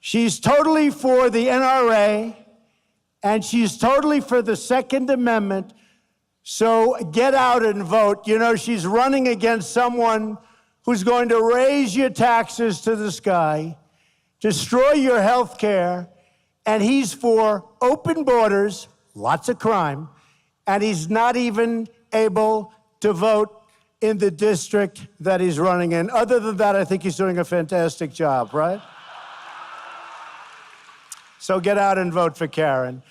She's totally for the NRA, and she's totally for the Second Amendment. So get out and vote. You know, she's running against someone who's going to raise your taxes to the sky, destroy your health care, and he's for open borders, lots of crime, and he's not even able to vote in the district that he's running in. Other than that, I think he's doing a fantastic job, right? So get out and vote for Karen.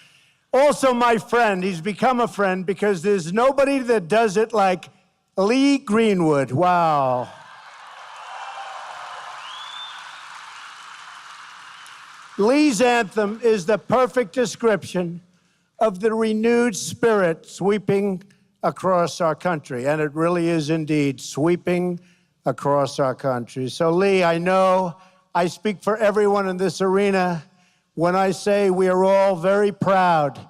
Also, my friend, he's become a friend because there's nobody that does it like Lee Greenwood. Wow. Lee's anthem is the perfect description of the renewed spirit sweeping across our country, and it really is indeed sweeping across our country. So, Lee, I know I speak for everyone in this arena when I say we are all very proud,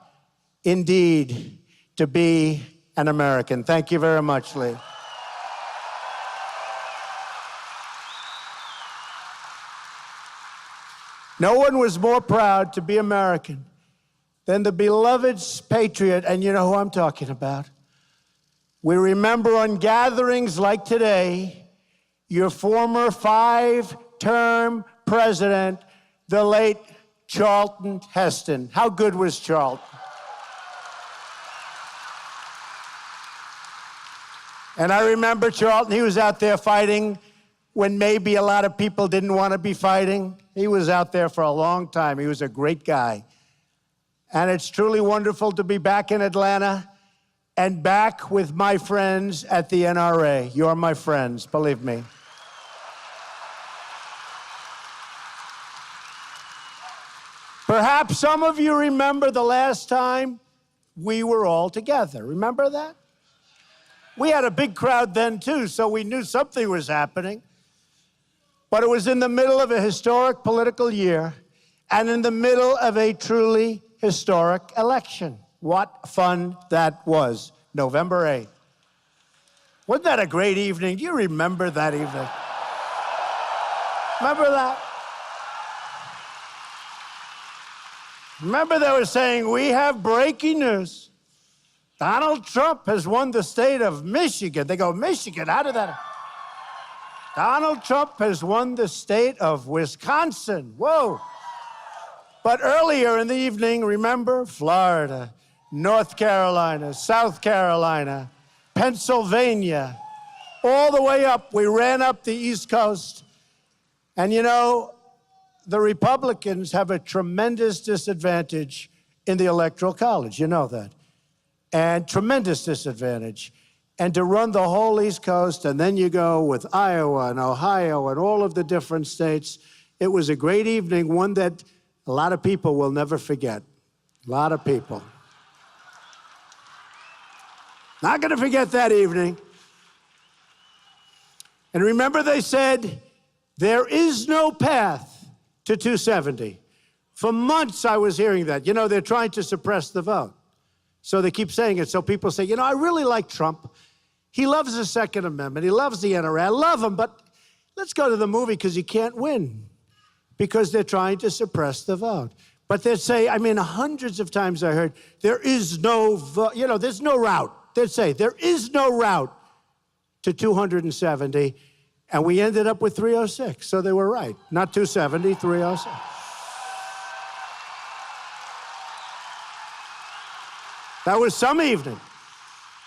indeed, to be an American. Thank you very much, Lee. No one was more proud to be American than the beloved patriot, and you know who I'm talking about. We remember on gatherings like today, your former 5-term president, the late Charlton Heston. How good was Charlton? And I remember Charlton, he was out there fighting when maybe a lot of people didn't want to be fighting. He was out there for a long time. He was a great guy. And it's truly wonderful to be back in Atlanta and back with my friends at the NRA. You're my friends, believe me. Perhaps some of you remember the last time we were all together. Remember that? We had a big crowd then, too, so we knew something was happening. But it was in the middle of a historic political year and in the middle of a truly historic election. What fun that was, November 8th. Wasn't that a great evening? Do you remember that evening? Remember that? Remember they were saying, we have breaking news. Donald Trump has won the state of Michigan. They go, Michigan, how did that? Donald Trump has won the state of Wisconsin. Whoa. But earlier in the evening, remember, Florida, North Carolina, South Carolina, Pennsylvania, all the way up. We ran up the East Coast. And you know, the Republicans have a tremendous disadvantage in the Electoral College. You know that. And tremendous disadvantage. And to run the whole East Coast, and then you go with Iowa and Ohio and all of the different states. It was a great evening, one that a lot of people will never forget. A lot of people. Not going to forget that evening. And remember they said, there is no path to 270. For months I was hearing that. You know, they're trying to suppress the vote. So they keep saying it. So people say, you know, I really like Trump. He loves the Second Amendment. He loves the NRA. I love him, but let's go to the movie because he can't win because they're trying to suppress the vote. But they'd say, I mean, hundreds of times I heard, there is no vote. You know, there's no route. They'd say, there is no route to 270. And we ended up with 306. So they were right. Not 270, 306. That was some evening.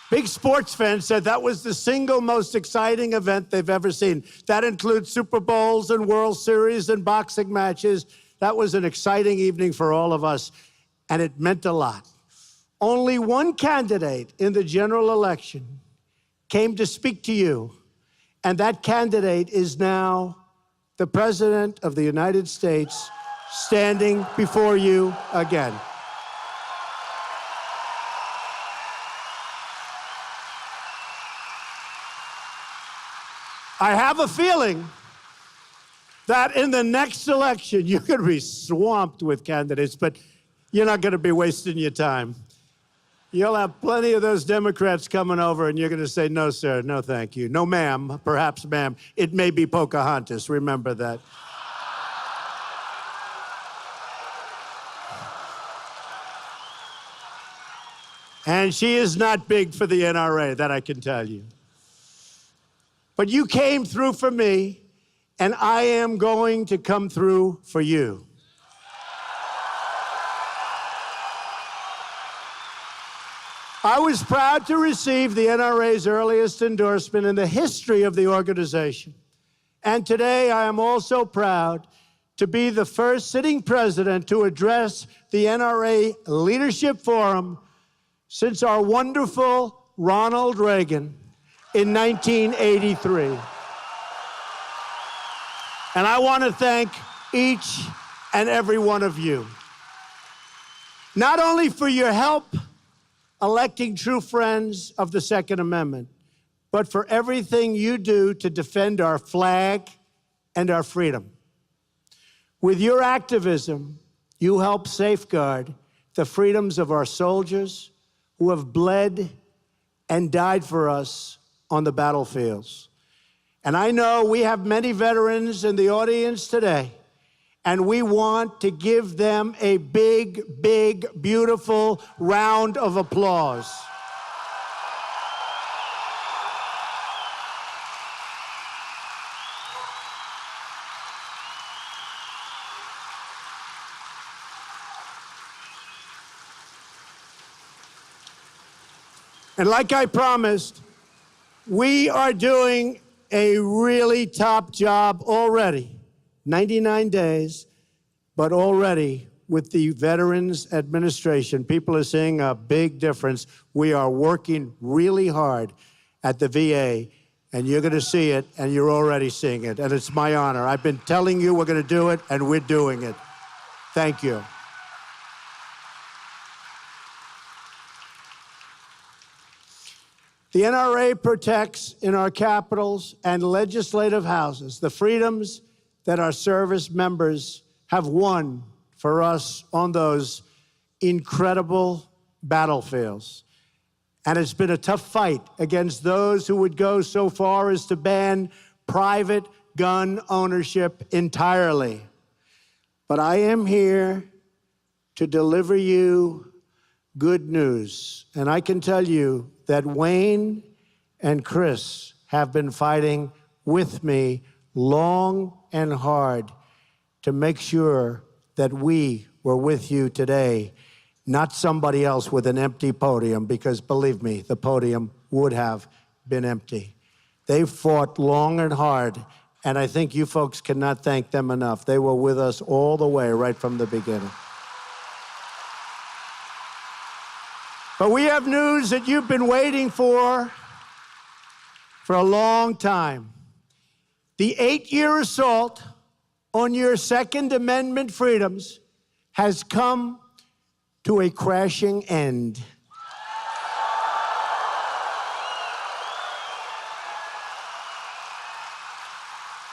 Big sports fans said that was the single most exciting event they've ever seen. That includes Super Bowls and World Series and boxing matches. That was an exciting evening for all of us, and it meant a lot. Only one candidate in the general election came to speak to you, and that candidate is now the President of the United States standing before you again. I have a feeling that in the next election, you're going to be swamped with candidates, but you're not going to be wasting your time. You'll have plenty of those Democrats coming over, and you're going to say, no, sir, no, thank you. No, ma'am, perhaps, ma'am. It may be Pocahontas. Remember that. And she is not big for the NRA, that I can tell you. But you came through for me, and I am going to come through for you. I was proud to receive the NRA's earliest endorsement in the history of the organization. And today I am also proud to be the first sitting president to address the NRA Leadership Forum since our wonderful Ronald Reagan in 1983. And I want to thank each and every one of you, not only for your help electing true friends of the Second Amendment, but for everything you do to defend our flag and our freedom. With your activism, you help safeguard the freedoms of our soldiers who have bled and died for us on the battlefields. And I know we have many veterans in the audience today, and we want to give them a big, big, beautiful round of applause. And like I promised, we are doing a really top job already. 99 days, but already with the Veterans Administration, people are seeing a big difference. We are working really hard at the VA, and you're going to see it, and you're already seeing it, and it's my honor. I've been telling you we're going to do it, and we're doing it. Thank you. The NRA protects in our capitals and legislative houses the freedoms that our service members have won for us on those incredible battlefields. And it's been a tough fight against those who would go so far as to ban private gun ownership entirely. But I am here to deliver you good news. And I can tell you that Wayne and Chris have been fighting with me long and hard to make sure that we were with you today, not somebody else with an empty podium, because believe me, the podium would have been empty. They fought long and hard, and I think you folks cannot thank them enough. They were with us all the way, right from the beginning. But we have news that you've been waiting for a long time. The 8-year assault on your Second Amendment freedoms has come to a crashing end.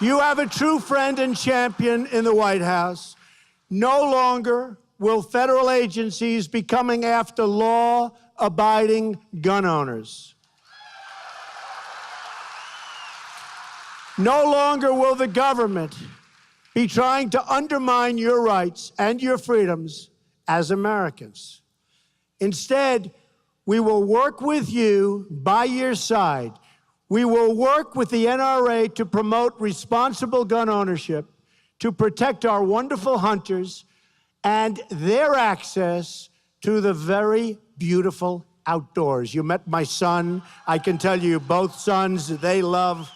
You have a true friend and champion in the White House. No longer will federal agencies be coming after law-abiding gun owners. No longer will the government be trying to undermine your rights and your freedoms as Americans. Instead, we will work with you by your side. We will work with the NRA to promote responsible gun ownership, to protect our wonderful hunters and their access to the very beautiful outdoors. You met my son. I can tell you, both sons, they love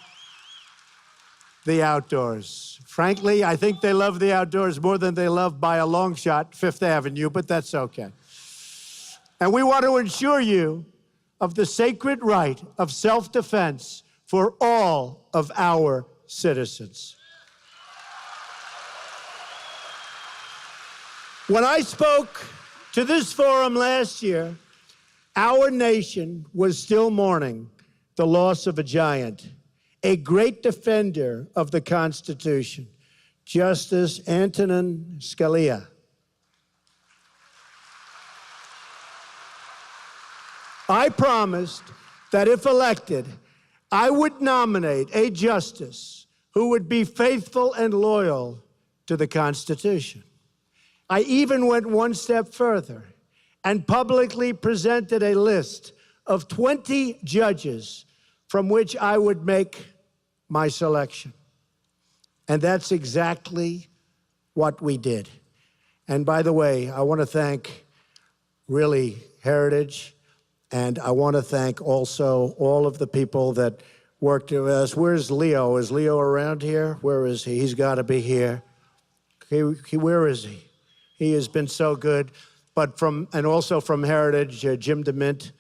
the outdoors. Frankly, I think they love the outdoors more than they love by a long shot Fifth Avenue, but that's okay. And we want to assure you of the sacred right of self-defense for all of our citizens. When I spoke to this forum last year, our nation was still mourning the loss of a giant, a great defender of the Constitution, Justice Antonin Scalia. I promised that if elected, I would nominate a justice who would be faithful and loyal to the Constitution. I even went one step further and publicly presented a list of 20 judges from which I would make my selection. And that's exactly what we did. And by the way, I want to thank really Heritage, and I want to thank also all of the people that worked with us. Where's Leo? Is Leo around here? Where is he? He's got to be here. Where is he? He has been so good. But and also from Heritage, Jim DeMint,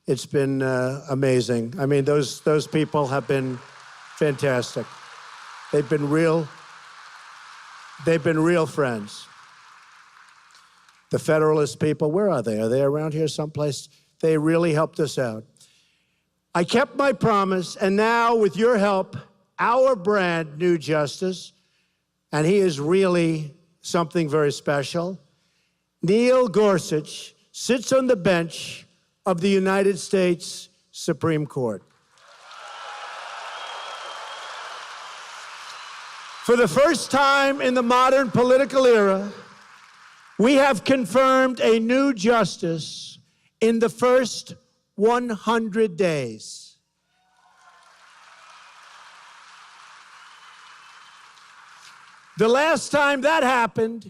it's been amazing. I mean, those people have been fantastic. They've been real friends. The Federalist people, where are they? Are they around here someplace? They really helped us out. I kept my promise, and now, with your help, our brand new justice, and he is really something very special, Neil Gorsuch, sits on the bench of the United States Supreme Court. For the first time in the modern political era, we have confirmed a new justice in the first 100 days. The last time that happened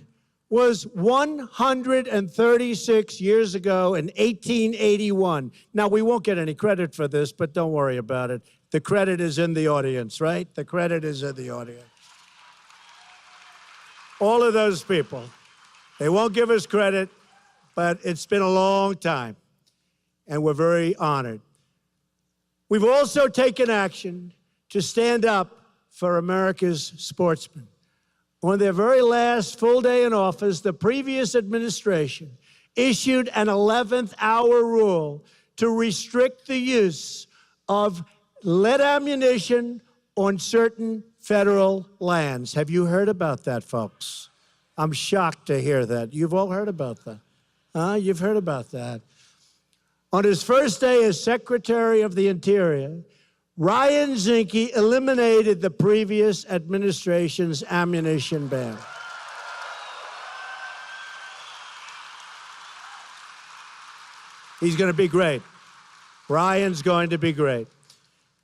was 136 years ago in 1881. Now, we won't get any credit for this, but don't worry about it. The credit is in the audience, right? The credit is in the audience. All of those people. They won't give us credit, but it's been a long time, and we're very honored. We've also taken action to stand up for America's sportsmen. On their very last full day in office, the previous administration issued an 11th hour rule to restrict the use of lead ammunition on certain federal lands. Have you heard about that, folks? I'm shocked to hear that. You've all heard about that. You've heard about that. On his first day as Secretary of the Interior, Ryan Zinke eliminated the previous administration's ammunition ban. He's going to be great. Ryan's going to be great.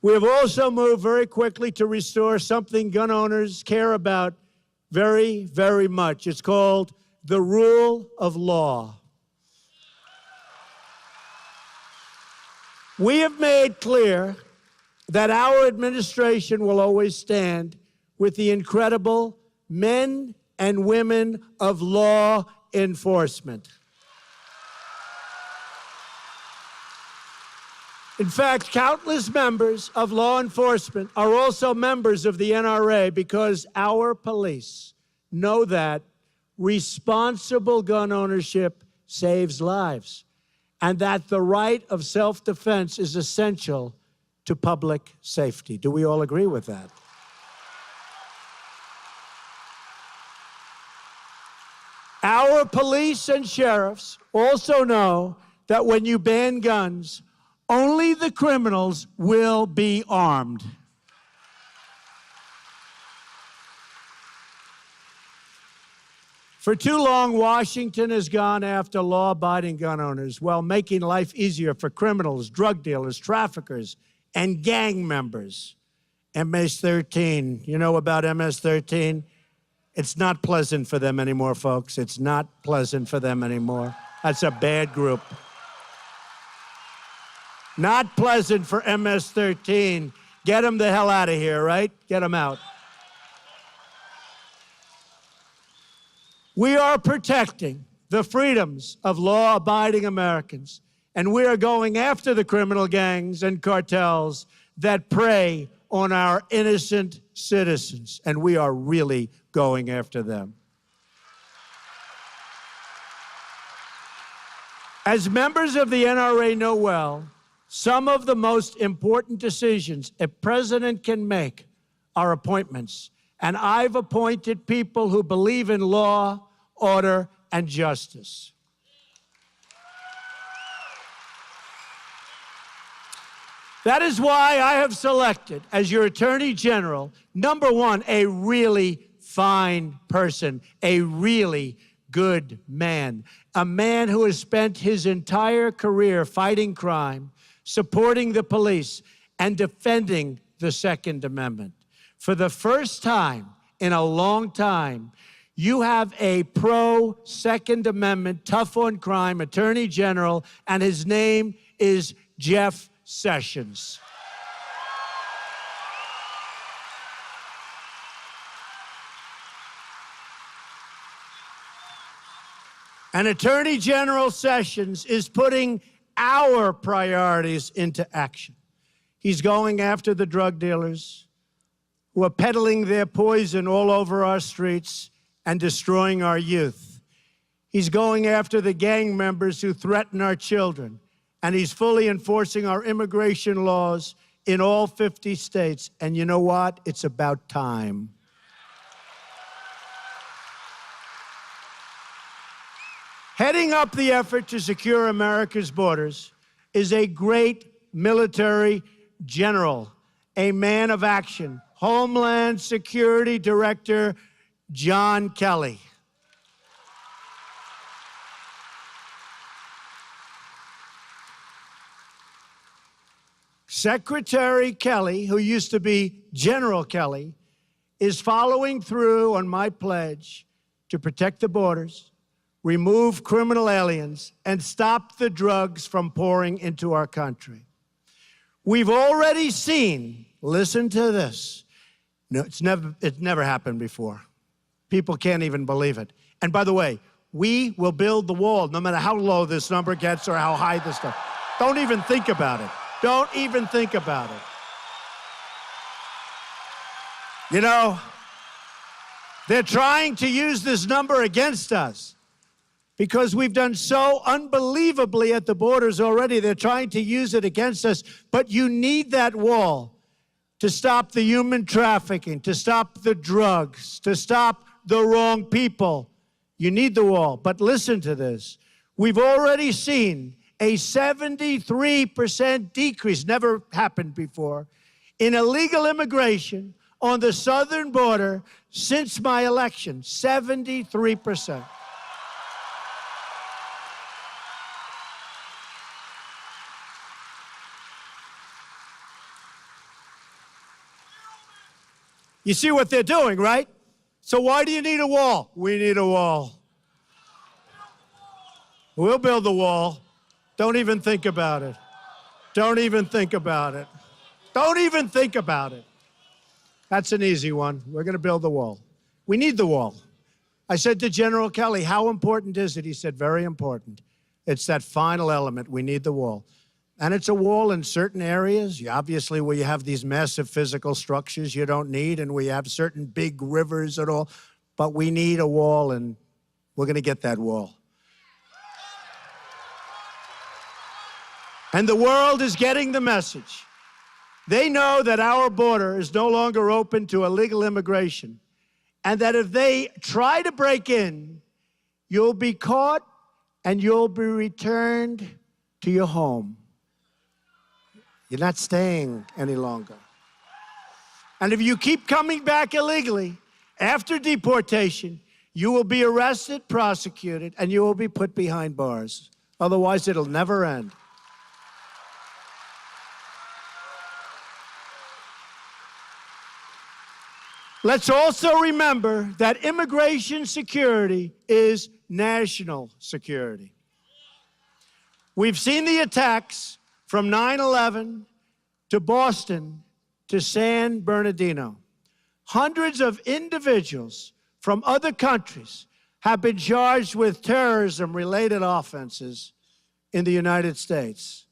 We have also moved very quickly to restore something gun owners care about very, very much. It's called the rule of law. We have made clear that our administration will always stand with the incredible men and women of law enforcement. In fact, countless members of law enforcement are also members of the NRA because our police know that responsible gun ownership saves lives and that the right of self-defense is essential to public safety. Do we all agree with that? Our police and sheriffs also know that when you ban guns, only the criminals will be armed. For too long, Washington has gone after law-abiding gun owners while making life easier for criminals, drug dealers, traffickers, and gang members. MS-13, you know about MS-13? It's not pleasant for them anymore, folks. It's not pleasant for them anymore. That's a bad group. Not pleasant for MS-13. Get them the hell out of here, right? Get them out. We are protecting the freedoms of law-abiding Americans, and we are going after the criminal gangs and cartels that prey on our innocent citizens, and we are really going after them. As members of the NRA know well, some of the most important decisions a president can make are appointments, and I've appointed people who believe in law, order, and justice. That is why I have selected as your Attorney General, number one, a really fine person, a really good man, a man who has spent his entire career fighting crime, supporting the police, and defending the Second Amendment. For the first time in a long time, you have a pro-Second Amendment, tough on crime Attorney General, and his name is Jeff Sessions. And Attorney General Sessions is putting our priorities into action. He's going after the drug dealers who are peddling their poison all over our streets and destroying our youth. He's going after the gang members who threaten our children. And he's fully enforcing our immigration laws in all 50 states. And you know what? It's about time. Heading up the effort to secure America's borders is a great military general, a man of action, Homeland Security Director John Kelly. Secretary Kelly, who used to be General Kelly, is following through on my pledge to protect the borders, remove criminal aliens, and stop the drugs from pouring into our country. We've already seen, listen to this, no, it's never happened before. People can't even believe it. And by the way, we will build the wall no matter how low this number gets or how high this stuff. Don't even think about it. Don't even think about it. You know, they're trying to use this number against us because we've done so unbelievably at the borders already. They're trying to use it against us. But you need that wall to stop the human trafficking, to stop the drugs, to stop the wrong people. You need the wall. But listen to this. We've already seen a 73% decrease, never happened before, in illegal immigration on the southern border since my election. 73%. You see what they're doing, right? So why do you need a wall? We need a wall. We'll build the wall. Don't even think about it. Don't even think about it. Don't even think about it. That's an easy one. We're going to build the wall. We need the wall. I said to General Kelly, how important is it? He said, very important. It's that final element. We need the wall. And it's a wall in certain areas, obviously, where you have these massive physical structures you don't need, and we have certain big rivers and all. But we need a wall, and we're going to get that wall. And the world is getting the message. They know that our border is no longer open to illegal immigration, and that if they try to break in, you'll be caught and you'll be returned to your home. You're not staying any longer. And if you keep coming back illegally after deportation, you will be arrested, prosecuted, and you will be put behind bars. Otherwise, it'll never end. Let's also remember that immigration security is national security. We've seen the attacks from 9/11 to Boston to San Bernardino. Hundreds of individuals from other countries have been charged with terrorism-related offenses in the United States.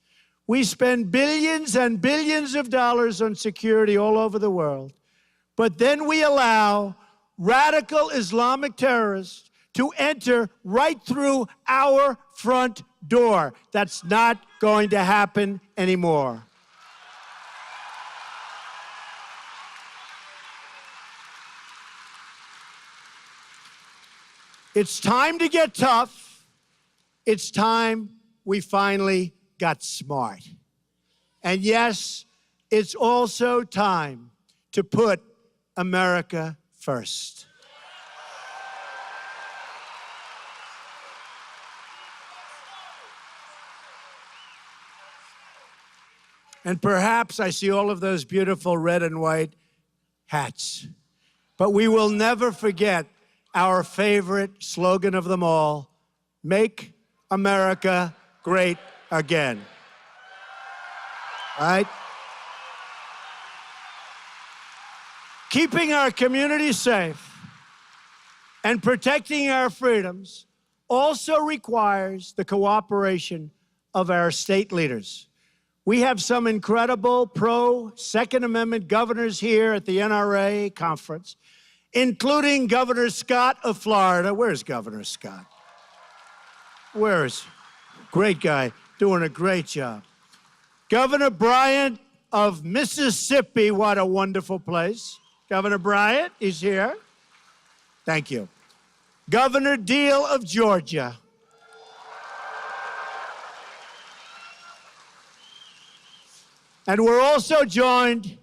We spend billions and billions of dollars on security all over the world, but then we allow radical Islamic terrorists to enter right through our front door. That's not going to happen anymore. It's time to get tough. It's time we finally got smart. And yes, it's also time to put America first. And perhaps I see all of those beautiful red and white hats. But we will never forget our favorite slogan of them all, Make America Great Again. Right? Keeping our communities safe and protecting our freedoms also requires the cooperation of our state leaders. We have some incredible pro-Second Amendment governors here at the NRA conference, including Governor Scott of Florida. Where's Governor Scott? Great guy, doing a great job. Governor Bryant of Mississippi, what a wonderful place. Governor Bryant is here. Thank you. Governor Deal of Georgia. And we're also joined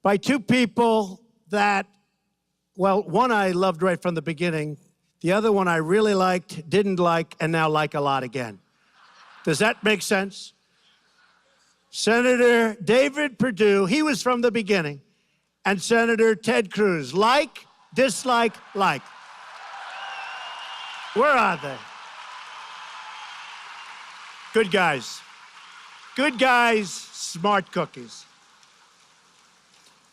by two people that, well, one I loved right from the beginning. The other one I really liked, didn't like, and now like a lot again. Does that make sense? Senator David Perdue, he was from the beginning, and Senator Ted Cruz, like, dislike, like. Where are they? Good guys. Good guys, smart cookies.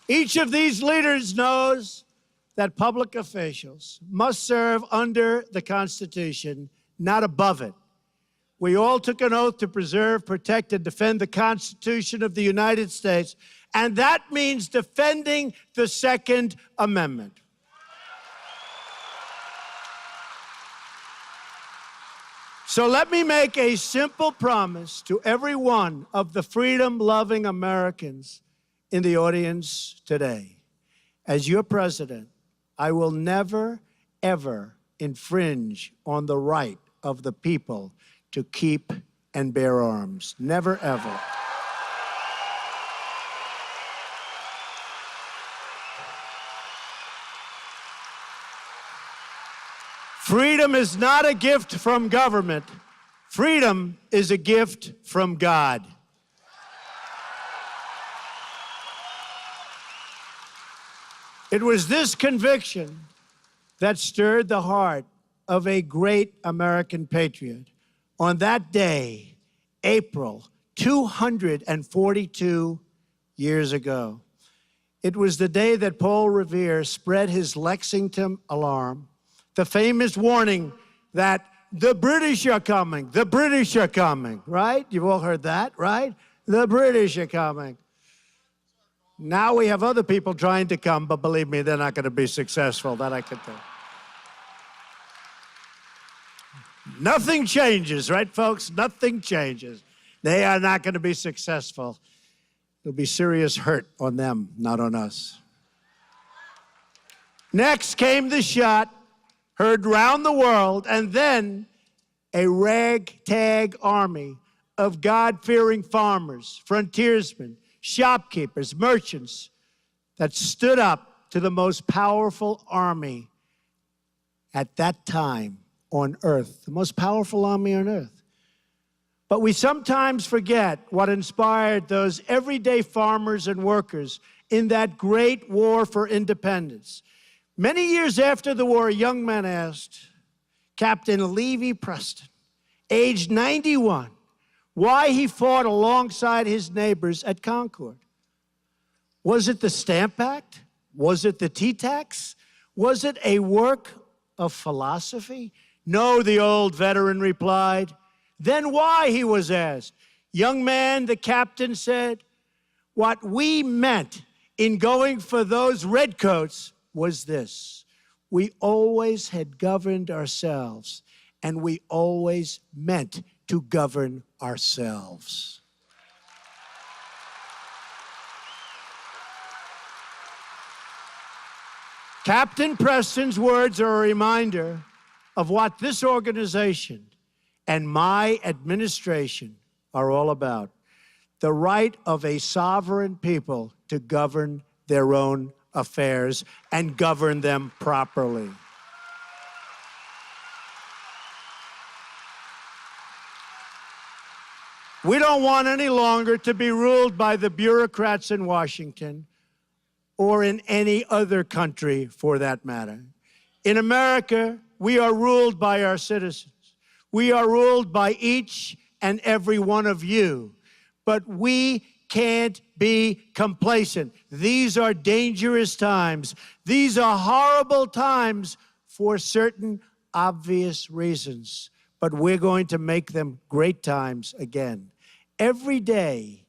Each of these leaders knows that public officials must serve under the Constitution, not above it. We all took an oath to preserve, protect, and defend the Constitution of the United States, and that means defending the Second Amendment. So let me make a simple promise to every one of the freedom-loving Americans in the audience today. As your president, I will never, ever infringe on the right of the people to keep and bear arms. Never, ever. Freedom is not a gift from government. Freedom is a gift from God. It was this conviction that stirred the heart of a great American patriot. On that day, April 242 years ago, it was the day that Paul Revere spread his Lexington alarm, the famous warning that the British are coming, the British are coming, right? You've all heard that, right? The British are coming. Now we have other people trying to come, but believe me, they're not going to be successful, that I can tell. Nothing changes, right, folks? Nothing changes. They are not going to be successful. There'll be serious hurt on them, not on us. Next came the shot, heard round the world, and then a ragtag army of God-fearing farmers, frontiersmen, shopkeepers, merchants that stood up to the most powerful army at that time on earth, the most powerful army on earth. But we sometimes forget what inspired those everyday farmers and workers in that great war for independence. Many years after the war, a young man asked Captain Levi Preston, aged 91, why he fought alongside his neighbors at Concord. Was it the Stamp Act? Was it the tea tax? Was it a work of philosophy? No, the old veteran replied. Then why, he was asked. Young man, the captain said, what we meant in going for those redcoats was this. We always had governed ourselves, and we always meant to govern ourselves. Captain Preston's words are a reminder of what this organization and my administration are all about. The right of a sovereign people to govern their own affairs and govern them properly. We don't want any longer to be ruled by the bureaucrats in Washington or in any other country for that matter. In America, we are ruled by our citizens. We are ruled by each and every one of you. But we can't be complacent. These are dangerous times. These are horrible times for certain obvious reasons. But we're going to make them great times again. Every day,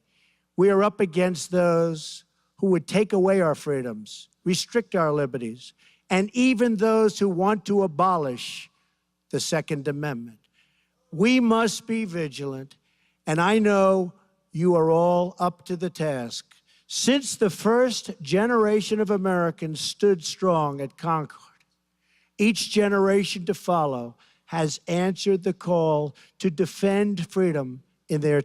we are up against those who would take away our freedoms, restrict our liberties, and even those who want to abolish the Second Amendment. We must be vigilant, and I know you are all up to the task. Since the first generation of Americans stood strong at Concord, each generation to follow has answered the call to defend freedom in their